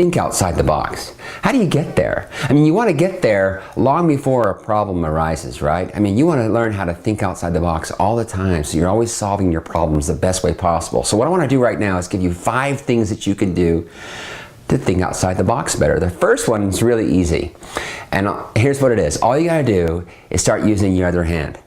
think outside the box. How do you get there? I mean, you want to get there long before a problem arises, right? I mean, you want to learn how to think outside the box all the time, so you're always solving your problems the best way possible. So what I want to do right now is give you 5 things that you can do to think outside the box better. The first one is really easy, and here's what it is. All you got to do is start using your other hand.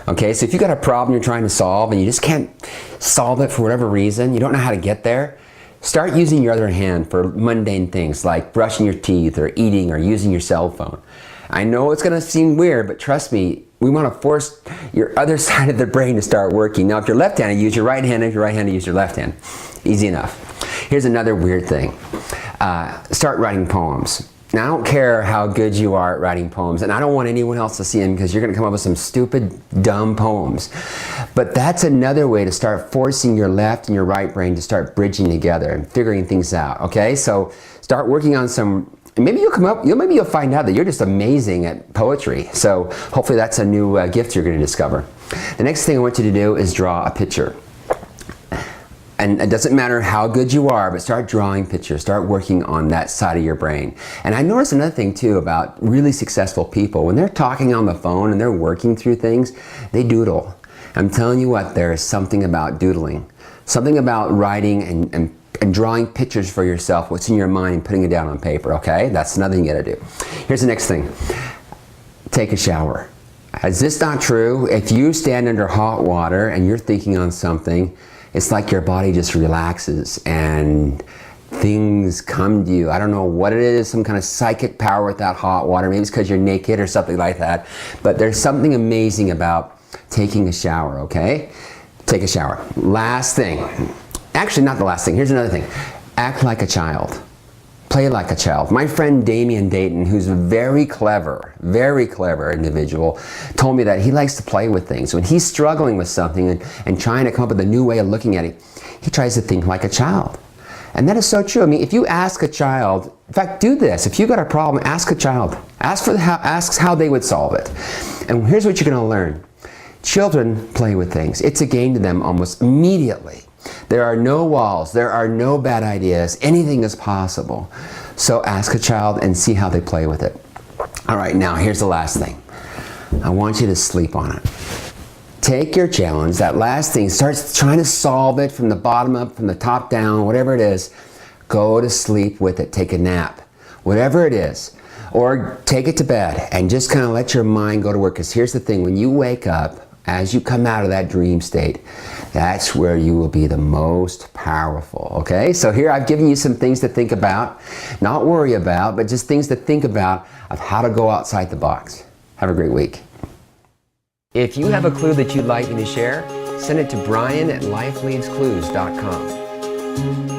Okay, so if you got a problem you're trying to solve and you just can't solve it for whatever reason, you don't know how to get there, start using your other hand for mundane things like brushing your teeth or eating or using your cell phone. I know it's going to seem weird, but trust me, we want to force your other side of the brain to start working. Now, if you're left-handed, use your right hand. If you're right-handed, use your left hand. Easy enough. Here's another weird thing. Start writing poems. Now, I don't care how good you are at writing poems, and I don't want anyone else to see them because you're going to come up with some stupid, dumb poems. But that's another way to start forcing your left and your right brain to start bridging together and figuring things out, okay? So start working on some, maybe you'll come up, maybe you'll find out that you're just amazing at poetry. So hopefully that's a new gift you're going to discover. The next thing I want you to do is draw a picture. And it doesn't matter how good you are, but start drawing pictures, start working on that side of your brain. And I noticed another thing too about really successful people. When they're talking on the phone and they're working through things, they doodle. I'm telling you what, there is something about doodling. Something about writing and drawing pictures for yourself, what's in your mind, and putting it down on paper, okay? That's another thing you gotta do. Here's the next thing. Take a shower. Is this not true? If you stand under hot water and you're thinking on something, it's like your body just relaxes and things come to you. I don't know what it is, some kind of psychic power with that hot water. Maybe it's because you're naked or something like that. But there's something amazing about taking a shower, okay? Take a shower. Last thing. Actually, not the last thing. Here's another thing. Act like a child. Play like a child. My friend Damian Dayton, who's a very clever individual, told me that he likes to play with things. When he's struggling with something and trying to come up with a new way of looking at it, he tries to think like a child. And that is so true. I mean, if you ask a child, in fact, do this. If you've got a problem, ask a child. Ask how they would solve it. And here's what you're going to learn. Children play with things. It's a game to them almost immediately. There are no walls, there are no bad ideas, anything is possible. So ask a child and see how they play with it. All right, now here's the last thing. I want you to sleep on it. Take your challenge, that last thing, start trying to solve it from the bottom up, from the top down, whatever it is. Go to sleep with it, take a nap, whatever it is. Or take it to bed and just kind of let your mind go to work. Because here's the thing, when you wake up, as you come out of that dream state, that's where you will be the most powerful, okay? So here I've given you some things to think about, not worry about, but just things to think about of how to go outside the box. Have a great week. If you have a clue that you'd like me to share, send it to Brian@lifeleadsclues.com.